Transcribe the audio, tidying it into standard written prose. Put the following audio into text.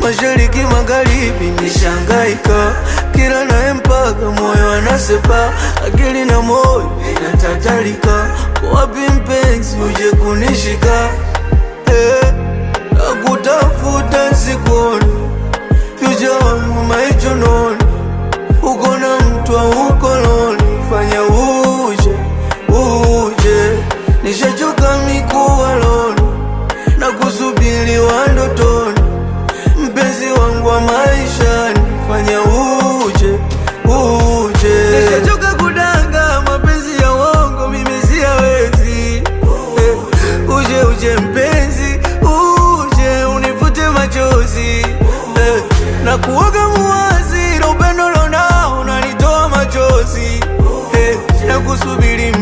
mashariki magharibi nishangaika, kila naye mpaka moyo anasepa, akili na moyo inatatarika. Wapi mpenzi uje kunishika, nakutafuta sikuoni, future wangu maichononi, uko na mtu au uko loni, fanya uje, nishachoka mikuwa loni, na kusubiri wa ndotoni, mpenzi wangu wa maishani, fanya uje, nishachoka kudanga mapenzi ya uongo, mimi siyawezi. Uje mpenzi, uje unifute machozi, na kuoga muwazi na upendo lonao unanitoa machozi, na kusubiri